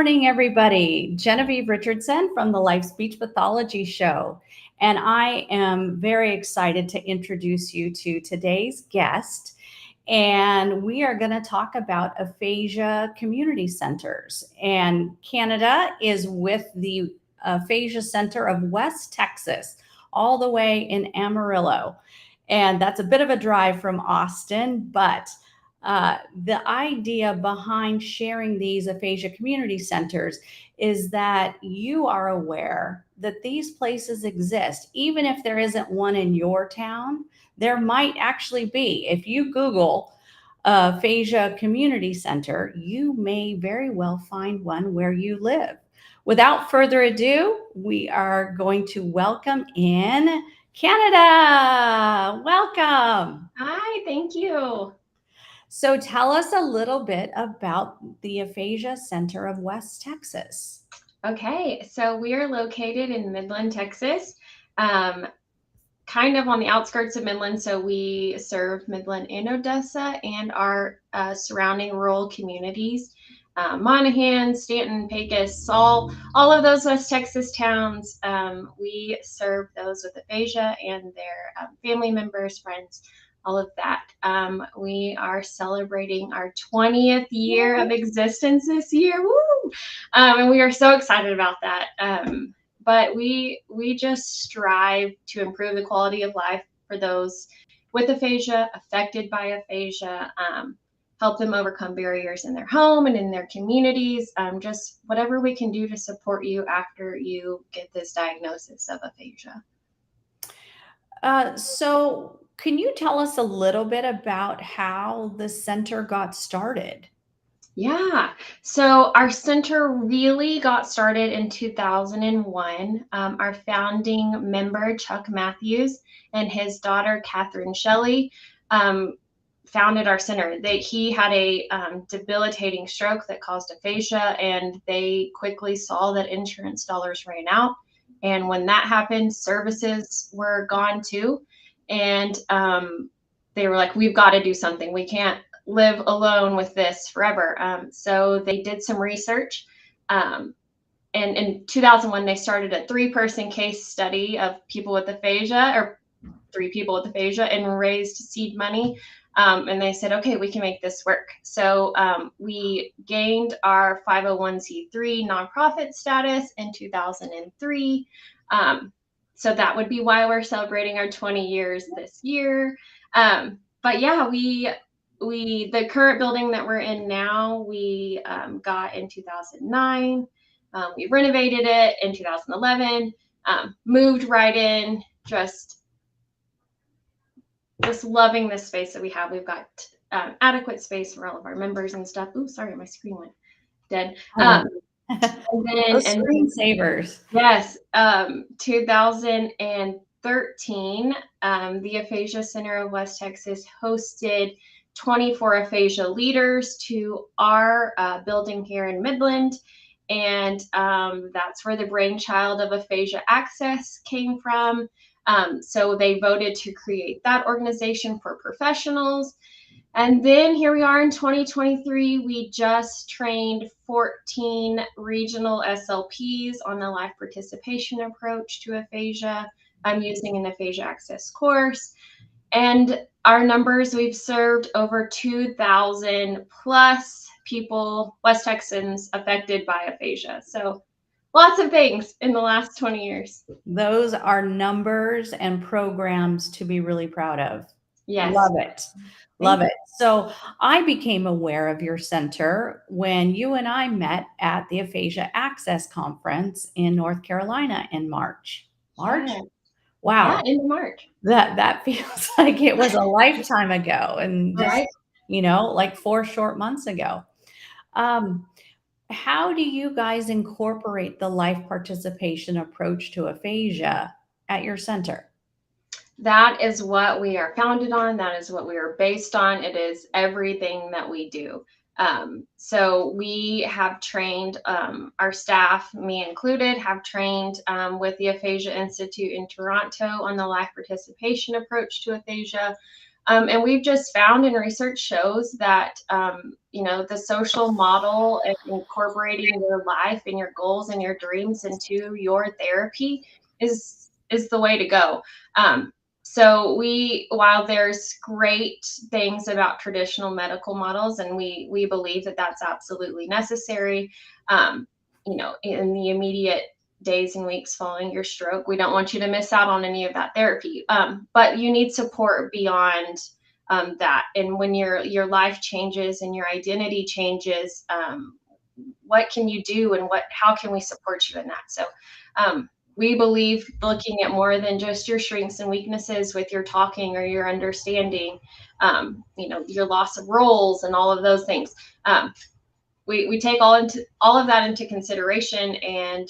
morning, everybody. Genevieve Richardson from the Life Speech Pathology Show. And I am very excited to introduce you to today's guest. And we are going to talk about aphasia community centers. And Canada is with the Aphasia Center of West Texas, all the way in Amarillo. And that's a bit of a drive from Austin, but the idea behind sharing these aphasia community centers is that you are aware that these places exist. Even if there isn't one in your town, there might actually be. If you Google aphasia community center, you may very well find one where you live. Without further ado, we are going to welcome in Canada. Welcome. Hi, thank you. So tell us a little bit about the Aphasia Center of West Texas. Okay, so we are located in Midland, Texas, kind of on the outskirts of Midland. So we serve Midland and Odessa and our surrounding rural communities. Monaghan, Stanton, Pecos, all of those West Texas towns, we serve those with aphasia and their family members, friends, all of that. We are celebrating our 20th year of existence this year. Woo! And we are so excited about that. But we just strive to improve the quality of life for those with aphasia, affected by aphasia, help them overcome barriers in their home and in their communities, just whatever we can do to support you after you get this diagnosis of aphasia. So can you tell us a little bit about how the center got started? Yeah, so our center really got started in 2001. Our founding member, Chuck Matthews, and his daughter, Catherine Shelley, founded our center. He had a debilitating stroke that caused aphasia, and they quickly saw that insurance dollars ran out. And when that happened, services were gone too. And they were like, we've got to do something. We can't live alone with this forever. So they did some research. And in 2001, they started a 3-person case study of people with aphasia, or 3 people with aphasia, and raised seed money. And they said, okay, we can make this work. So we gained our 501c3 nonprofit status in 2003. So that would be why we're celebrating our 20 years this year. But yeah, the current building that we're in now, we got in 2009. We renovated it in 2011, moved right in, just loving this space that we have. We've got adequate space for all of our members and stuff. Ooh, sorry, my screen went dead. And then screensavers. Yes, 2013, the Aphasia Center of West Texas hosted 24 aphasia leaders to our building here in Midland. And that's where the brainchild of Aphasia Access came from. So they voted to create that organization for professionals. And then here we are in 2023. We just trained 14 regional SLPs on the life participation approach to aphasia. I'm using an aphasia access course. And our numbers, we've served over 2,000 plus people, West Texans, affected by aphasia. So lots of things in the last 20 years. Those are numbers and programs to be really proud of. Yes. Love it. Love it. So I became aware of your center when you and I met at the Aphasia Access Conference in North Carolina in March. Yeah. Wow. Yeah, in March. That feels like it was a lifetime ago, and just, Right. Like 4 short months ago. How do you guys incorporate the life participation approach to aphasia at your center? That is what we are founded on. That is what we are based on. It is everything that we do. So we have trained our staff, me included, have trained with the Aphasia Institute in Toronto on the life participation approach to aphasia. And we've just found, and research shows that, the social model and incorporating your life and your goals and your dreams into your therapy is the way to go. So while there's great things about traditional medical models, and we believe that that's absolutely necessary, in the immediate days and weeks following your stroke, we don't want you to miss out on any of that therapy. But you need support beyond that. And when your life changes and your identity changes, what can you do, and how can we support you in that? So we believe looking at more than just your strengths and weaknesses with your talking or your understanding, your loss of roles and all of those things. We take all of that into consideration, and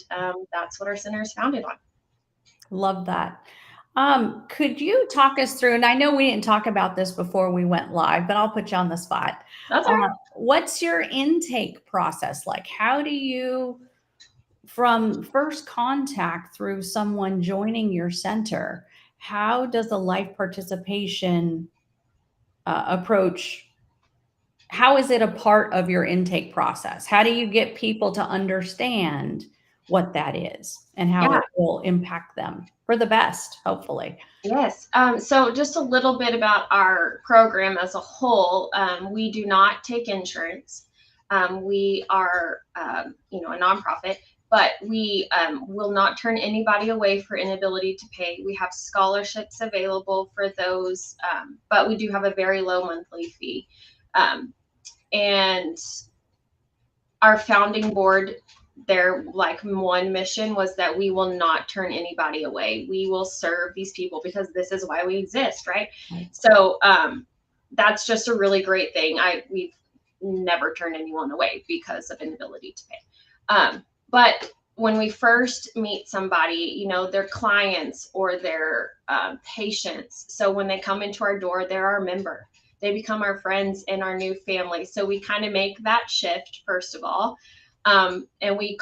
that's what our center is founded on. Love that. Could you talk us through, and I know we didn't talk about this before we went live, but I'll put you on the spot. That's all right. What's your intake process like? How do you, from first contact through someone joining your center, how does the life participation approach, how is it a part of your intake process? How do you get people to understand what that is and how it will impact them for the best, hopefully? Yes. So just a little bit about our program as a whole. We do not take insurance. We are, a nonprofit, but we will not turn anybody away for inability to pay. We have scholarships available for those, but we do have a very low monthly fee. And our founding board, their one mission was that we will not turn anybody away. We will serve these people because this is why we exist, right? So that's just a really great thing. We've never turned anyone away because of inability to pay. But when we first meet somebody, their clients or their patients. So when they come into our door, they're our member. They become our friends and our new family. So we kind of make that shift, first of all. And we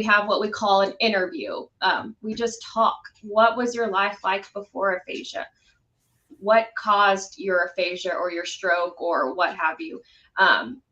have what we call an interview. We just talk. What was your life like before aphasia? What caused your aphasia or your stroke or what have you? And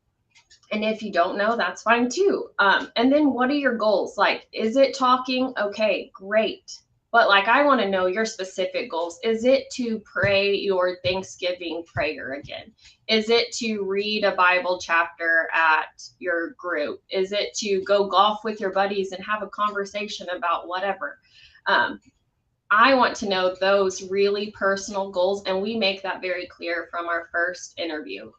if you don't know, that's fine too. And then what are your goals? Like, is it talking? Okay, great. But I want to know your specific goals. Is it to pray your Thanksgiving prayer again? Is it to read a Bible chapter at your group? Is it to go golf with your buddies and have a conversation about whatever? I want to know those really personal goals, and we make that very clear from our first interview.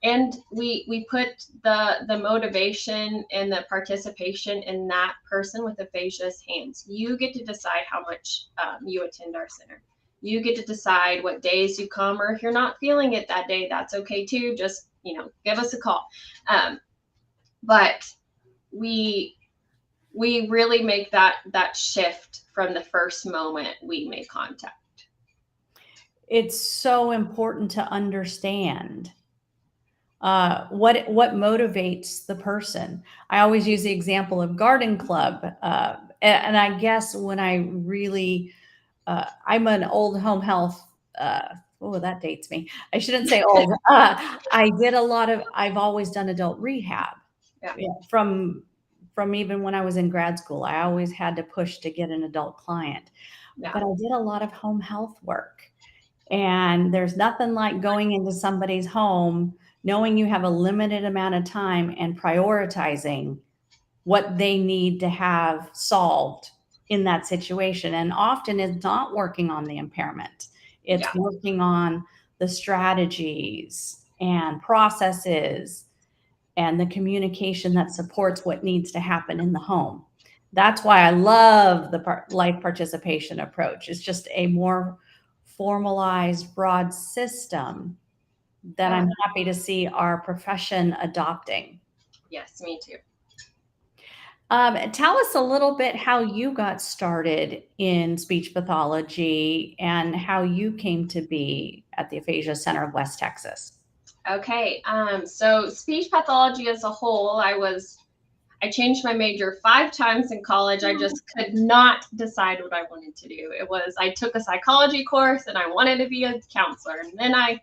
And we put the motivation and the participation in that person with aphasia's hands. You get to decide how much you attend our center. You get to decide what days you come, or if you're not feeling it that day, that's okay too. Just, give us a call. But we really make that shift from the first moment we make contact. It's so important to understand what motivates the person. I always use the example of garden club, and I guess when I really, I'm an old home health. Oh, that dates me. I shouldn't say old. I've always done adult rehab. Yeah. From even when I was in grad school, I always had to push to get an adult client. Yeah. But I did a lot of home health work. And there's nothing like going into somebody's home, knowing you have a limited amount of time and prioritizing what they need to have solved in that situation. And often it's not working on the impairment. It's working on the strategies and processes and the communication that supports what needs to happen in the home. That's why I love the life participation approach. It's just a more formalized, broad system that I'm happy to see our profession adopting. Yes, me too. Tell us a little bit how you got started in speech pathology and how you came to be at the Aphasia Center of West Texas. Okay, so speech pathology as a whole, I I changed my major 5 times in college. I just could not decide what I wanted to do. I took a psychology course and I wanted to be a counselor. And then I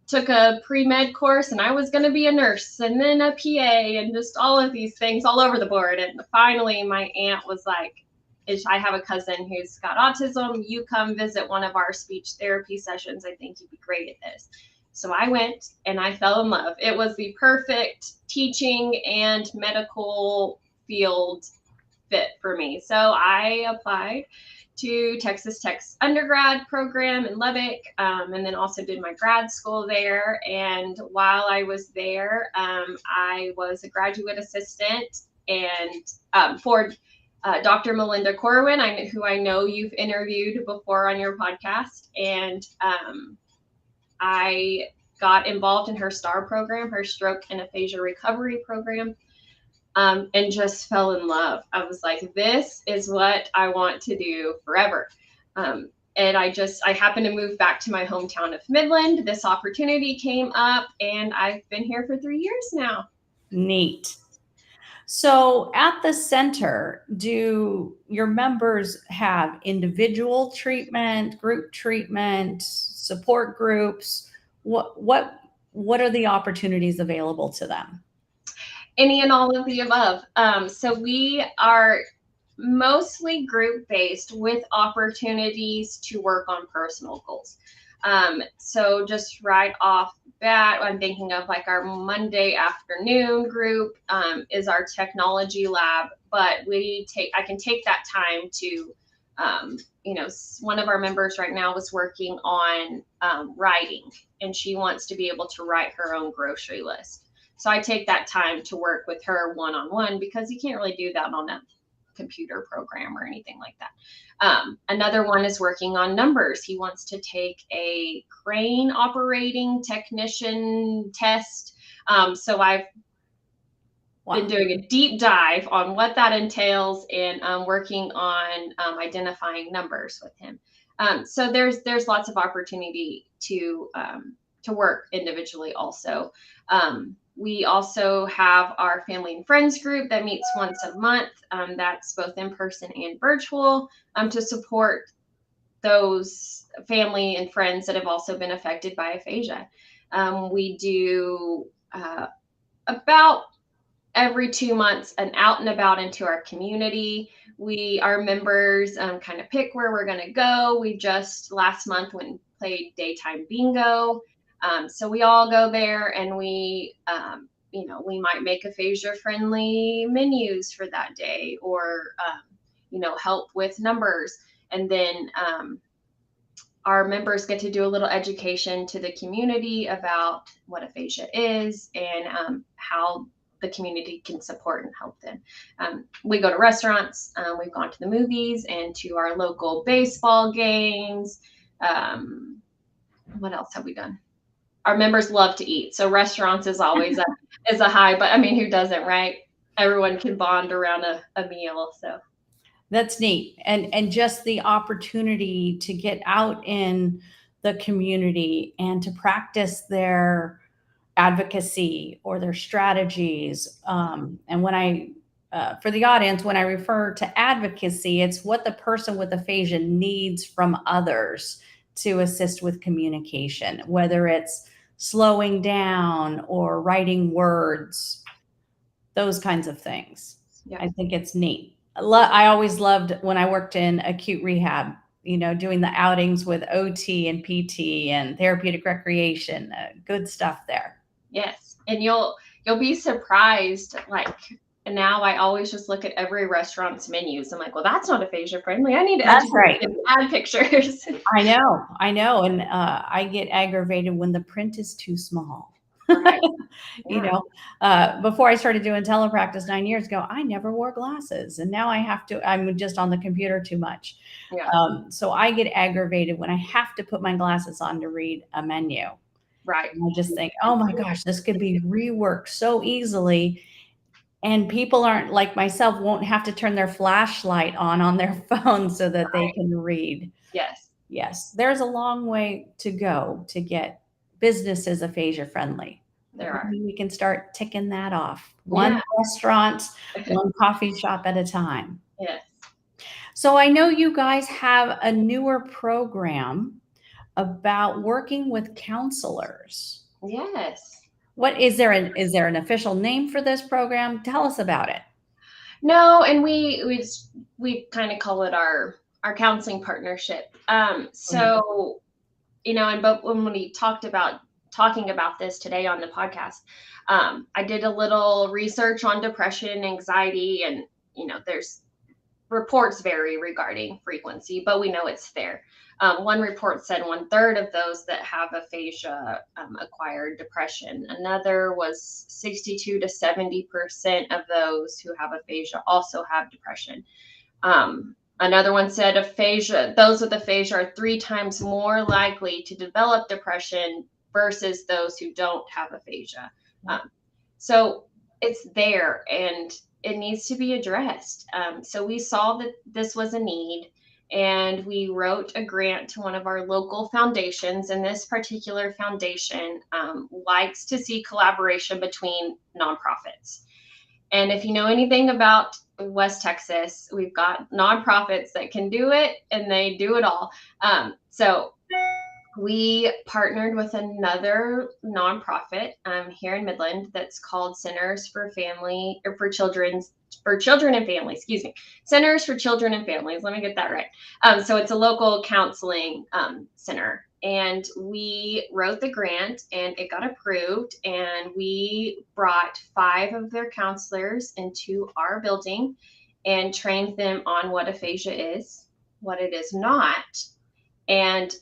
took a pre-med course and I was going to be a nurse, and then a PA, and just all of these things all over the board. And finally my aunt was like, I have a cousin who's got autism. You come visit one of our speech therapy sessions. I think you'd be great at this. So I went and I fell in love. It was the perfect teaching and medical field fit for me. So I applied to Texas Tech's undergrad program in Lubbock, and then also did my grad school there. And while I was there, I was a graduate assistant and for Dr. Melinda Corwin, who I know you've interviewed before on your podcast. And I got involved in her STAR program, her stroke and aphasia recovery program, and just fell in love. I was like, this is what I want to do forever. And I happened to move back to my hometown of Midland. This opportunity came up, and I've been here for 3 years now. Neat. So at the center, do your members have individual treatment, group treatment, support groups? What are the opportunities available to them? Any and all of the above. So we are mostly group-based with opportunities to work on personal goals. So just right off the bat, I'm thinking of like our Monday afternoon group is our technology lab, but I can take that time to, one of our members right now is working on writing, and she wants to be able to write her own grocery list. So I take that time to work with her one-on-one, because you can't really do that on a computer program or anything like that. Another one is working on numbers. He wants to take a crane operating technician test. So I've been doing a deep dive on what that entails, and working on identifying numbers with him. So there's lots of opportunity to work individually also. We also have our family and friends group that meets once a month. That's both in person and virtual, to support those family and friends that have also been affected by aphasia. We do about every 2 months an out and about into our community. Our members kind of pick where we're going to go. We just last month went and played daytime bingo. So we all go there, and we might make aphasia friendly menus for that day, or help with numbers. And then our members get to do a little education to the community about what aphasia is, and how the community can support and help them. We go to restaurants, we've gone to the movies and to our local baseball games. What else have we done? Our members love to eat, so restaurants is always a high, but I mean, who doesn't, right? Everyone can bond around a meal. So that's neat. And just the opportunity to get out in the community and to practice their advocacy or their strategies. And for the audience, when I refer to advocacy, it's what the person with aphasia needs from others to assist with communication, whether it's slowing down or writing words, those kinds of things. Yeah. I think it's neat. I always loved when I worked in acute rehab, doing the outings with OT and PT and therapeutic recreation, good stuff there. Yes. And you'll be surprised. Like, and now I always just look at every restaurant's menus. I'm like, well, that's not aphasia friendly. I need to add pictures. I know. And I get aggravated when the print is too small. Right. Yeah. Before I started doing telepractice 9 years ago, I never wore glasses, and now I'm just on the computer too much. Yeah. So I get aggravated when I have to put my glasses on to read a menu. Right. And I just think, oh my gosh, this could be reworked so easily. And people aren't like myself, won't have to turn their flashlight on their phone so that they can read. Yes. There's a long way to go to get businesses aphasia friendly. There are. We can start ticking that off. One Yeah. restaurant, one coffee shop at a time. Yes. So I know you guys have a newer program about working with counselors. Yes. What is there an official name for this program? Tell us about it. No, and we kind of call it our counseling partnership. So and but when we talking about this today on the podcast, I did a little research on depression and anxiety, and there's reports vary regarding frequency, but we know it's there. One report said 1/3 of those that have aphasia acquired depression. Another was 62 to 70% of those who have aphasia also have depression. Another one said those with aphasia are 3 times more likely to develop depression versus those who don't have aphasia. So it's there and it needs to be addressed. So we saw that this was a need, and we wrote a grant to one of our local foundations. And this particular foundation likes to see collaboration between nonprofits. And if you know anything about West Texas, we've got nonprofits that can do it, and they do it all. So we partnered with another nonprofit here in Midland that's called Centers for Family or for Children and Families. Excuse me, Centers for Children and Families. Let me get that right. So it's a local counseling center, and we wrote the grant, and it got approved, and we brought 5 of their counselors into our building and trained them on what aphasia is, what it is not, and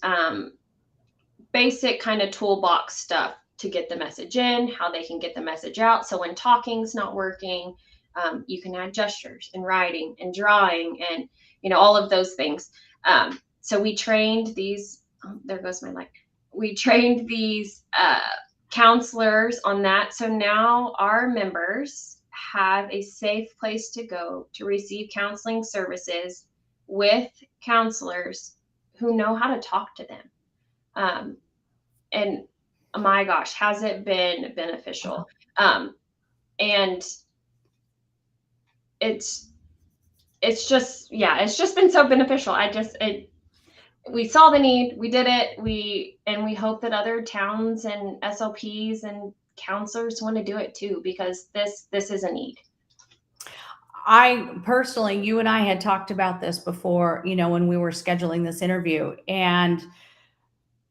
basic kind of toolbox stuff to get the message in, how they can get the message out. So when talking's not working, you can add gestures and writing and drawing and all of those things. So we trained these. Oh, there goes my light. We trained these counselors on that. So now our members have a safe place to go to receive counseling services with counselors who know how to talk to them. And my gosh, has it been beneficial? And it's just been so beneficial. We saw the need, we did it, we hope that other towns and SLPs and counselors want to do it too, because this is a need. I personally, you and I had talked about this before, when we were scheduling this interview, and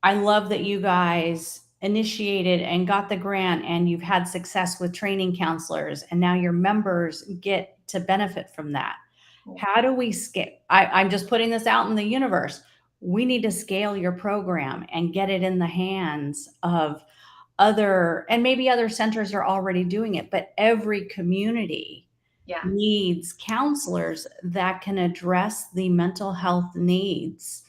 I love that you guys initiated and got the grant, and you've had success with training counselors, and now your members get to benefit from that. How do we scale? I'm just putting this out in the universe. We need to scale your program and get it in the hands of and maybe other centers are already doing it, but every community needs counselors that can address the mental health needs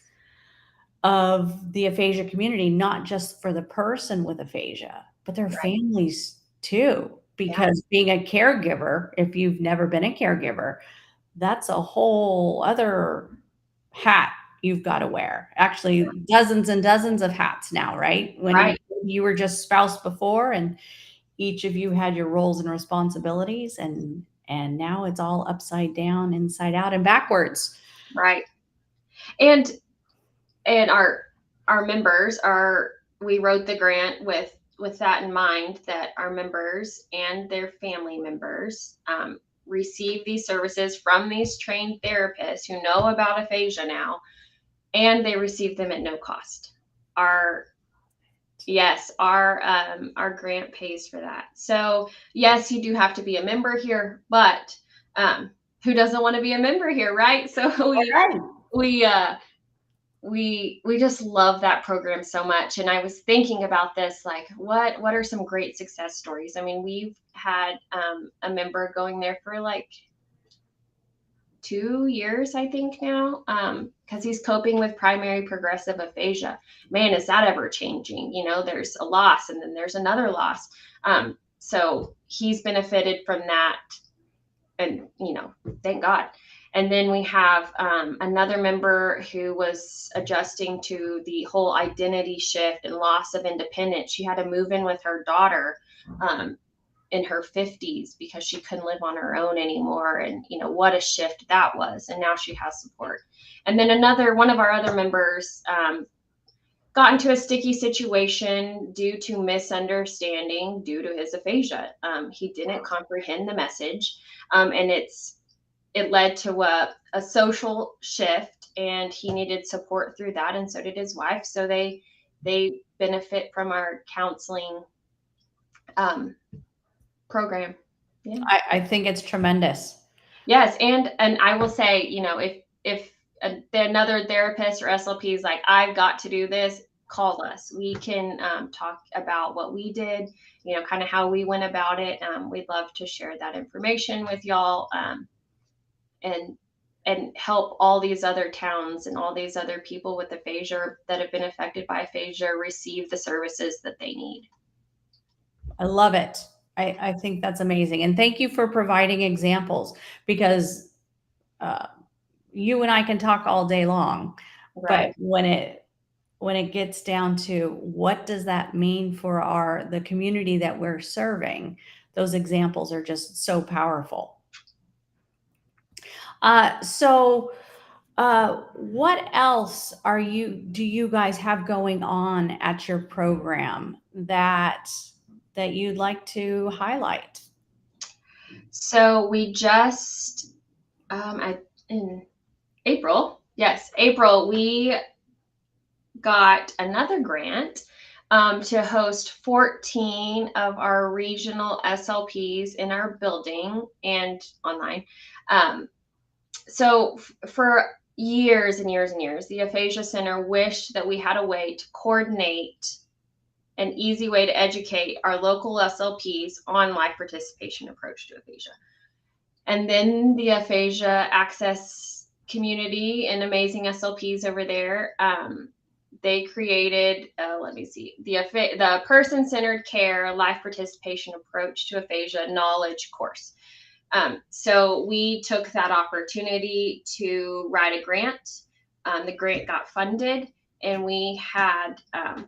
of the aphasia community, not just for the person with aphasia, but their families too. Because being a caregiver, if you've never been a caregiver, that's a whole other hat you've got to wear. Actually, dozens and dozens of hats now, right? When you were just spouse before, and each of you had your roles and responsibilities, and now it's all upside down, inside out, and backwards. Right. And our members we wrote the grant with that in mind, that our members and their family members receive these services from these trained therapists who know about aphasia now, and they receive them at no cost. Our grant pays for that. So yes, you do have to be a member here, but who doesn't want to be a member here, right? So we just love that program so much. And I was thinking about this, like, what are some great success stories? I mean, we've had a member going there for like 2 years, I think now, because he's coping with primary progressive aphasia. Man, is that ever changing? There's a loss, and then there's another loss. So he's benefited from that, and thank God. And then we have another member who was adjusting to the whole identity shift and loss of independence. She had to move in with her daughter in her 50s because she couldn't live on her own anymore. And, what a shift that was. And now she has support. And then one of our other members got into a sticky situation due to misunderstanding due to his aphasia. He didn't comprehend the message, and it led to a social shift, and he needed support through that, and so did his wife. So they benefit from our counseling program. Yeah. I think it's tremendous. Yes, and I will say, if another therapist or SLP is like, I've got to do this, call us. We can talk about what we did, kind of how we went about it. We'd love to share that information with y'all, and help all these other towns and all these other people with aphasia that have been affected by aphasia receive the services that they need. I love it. I think that's amazing. And thank you for providing examples, because you and I can talk all day long, Right. but when it gets down to what does that mean for the community that we're serving, those examples are just so powerful. So what else do you guys have going on at your program that you'd like to highlight? So we just in April, we got another grant to host 14 of our regional SLPs in our building and online. So for years and years and years, the Aphasia Center wished that we had a way to coordinate an easy way to educate our local SLPs on life participation approach to aphasia. And then the Aphasia Access community and amazing SLPs over there, they created, the Person-Centered Care Life Participation Approach to Aphasia Knowledge course. So we took that opportunity to write a grant. The grant got funded, and we had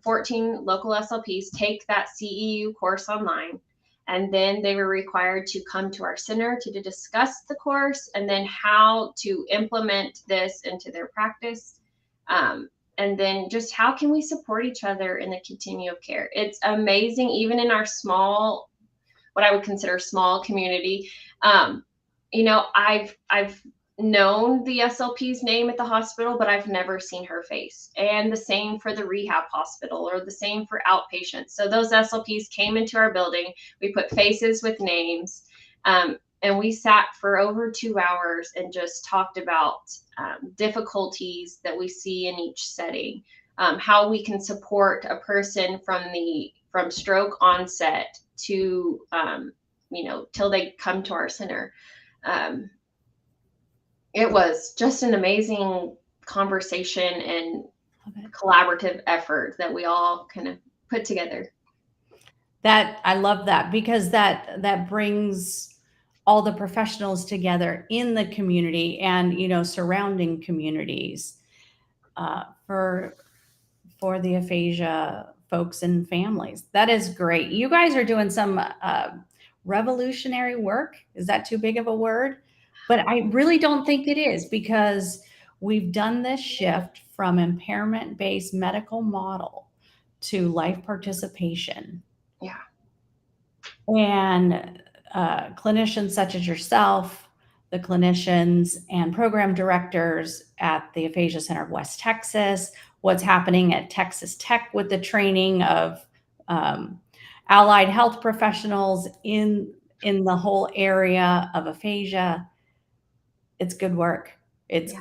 14 local SLPs take that CEU course online. And then they were required to come to our center to discuss the course and then how to implement this into their practice. And then just how can we support each other in the continuum of care? It's amazing, even in our small, what I would consider small community. I've known the SLP's name at the hospital, but I've never seen her face. And the same for the rehab hospital, or the same for outpatients. So those SLPs came into our building. We put faces with names, and we sat for over 2 hours and just talked about difficulties that we see in each setting, how we can support a person from stroke onset to till they come to our center. It was just an amazing conversation and collaborative effort that we all kind of put together. That I love that, because that brings all the professionals together in the community and surrounding communities for the aphasia folks and families. That is great. You guys are doing some revolutionary work. Is that too big of a word? But I really don't think it is, because we've done this shift from impairment-based medical model to life participation. Yeah. And clinicians such as yourself, the clinicians and program directors at the Aphasia Center of West Texas, what's happening at Texas Tech with the training of allied health professionals in the whole area of aphasia. It's good work. It's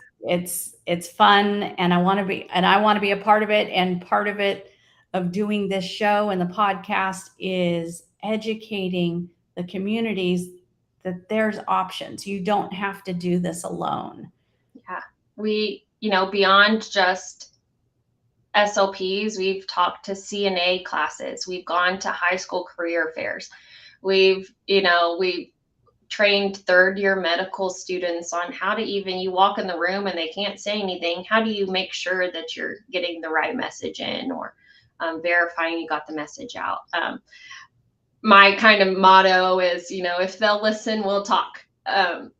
fun, and I want to be a part of it. And part of it, of doing this show and the podcast, is educating the communities that there's options. You don't have to do this alone. Yeah. We, beyond just SLPs, we've talked to CNA classes. We've gone to high school career fairs. We've trained third-year medical students on how to even, you walk in the room and they can't say anything. How do you make sure that you're getting the right message in, or verifying you got the message out? My kind of motto is, if they'll listen, we'll talk.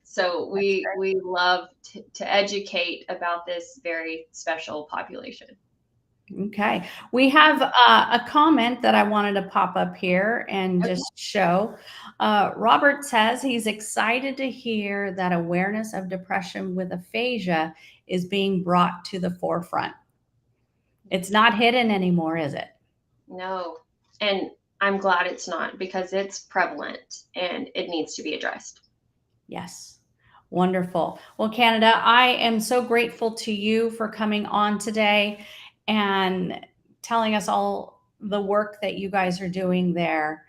So we love to educate about this very special population. Okay. We have a comment that I wanted to pop up here and just show. Robert says he's excited to hear that awareness of depression with aphasia is being brought to the forefront. It's not hidden anymore, is it? No. And I'm glad it's not, because it's prevalent and it needs to be addressed. Yes. Wonderful. Well, Canada, I am so grateful to you for coming on today and telling us all the work that you guys are doing there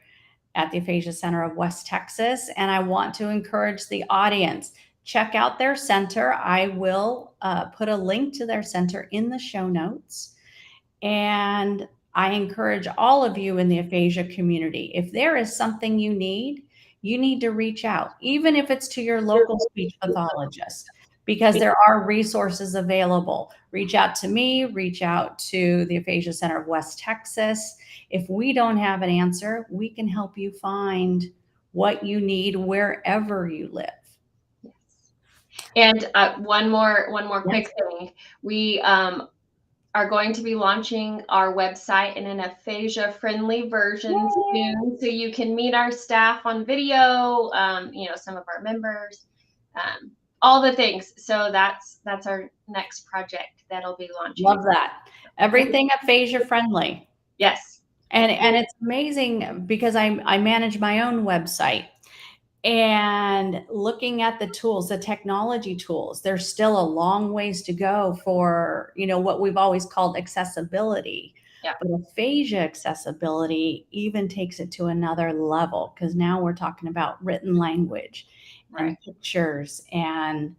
at the Aphasia Center of West Texas. And I want to encourage the audience, check out their center. I will put a link to their center in the show notes. And I encourage all of you in the aphasia community, if there is something you need to reach out, even if it's to your local speech pathologist, because there are resources available. Reach out to me, reach out to the Aphasia Center of West Texas. If we don't have an answer, we can help you find what you need wherever you live. Yes. And one more quick thing. We are going to be launching our website in an aphasia-friendly version soon, so you can meet our staff on video, some of our members, all the things. So that's our next project that'll be launching. Love that. Everything aphasia-friendly. Yes. And it's amazing because I manage my own website, and looking at the tools, the technology tools, there's still a long ways to go for, what we've always called accessibility. Yeah. But aphasia accessibility even takes it to another level, because now we're talking about written language and pictures, and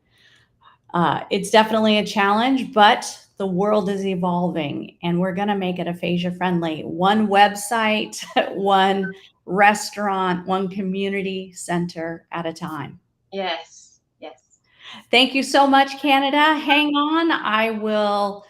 it's definitely a challenge, but the world is evolving and we're going to make it aphasia friendly. One website, one restaurant, one community center at a time. Yes. Yes. Thank you so much, Canada. Hang on. I will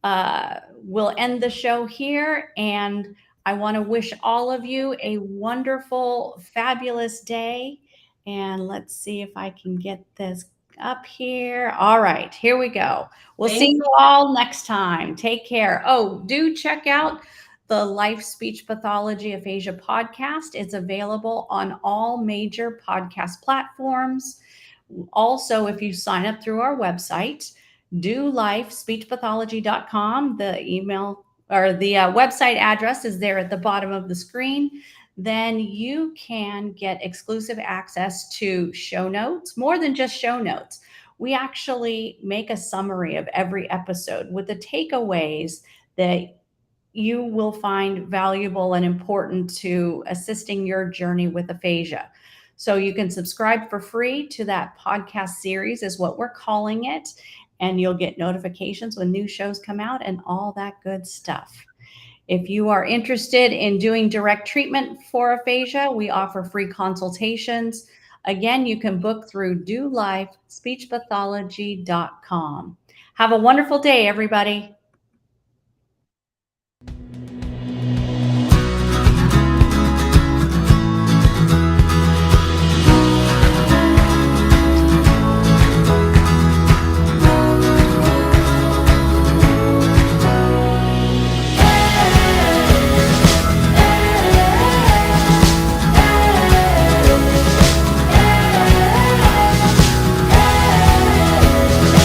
end the show here, and I want to wish all of you a wonderful, fabulous day. And let's see if I can get this up here. All right, here we go. We'll see you all next time. Take care. Oh, do check out the Life Speech Pathology Aphasia podcast. It's available on all major podcast platforms. Also, if you sign up through our website, dolifespeechpathology.com, the email or the website address is there at the bottom of the screen. Then you can get exclusive access to show notes, more than just show notes. We actually make a summary of every episode with the takeaways that you will find valuable and important to assisting your journey with aphasia. So you can subscribe for free to that podcast series, is what we're calling it, and you'll get notifications when new shows come out and all that good stuff. If you are interested in doing direct treatment for aphasia, we offer free consultations. Again, you can book through dolifespeechpathology.com. Have a wonderful day, everybody.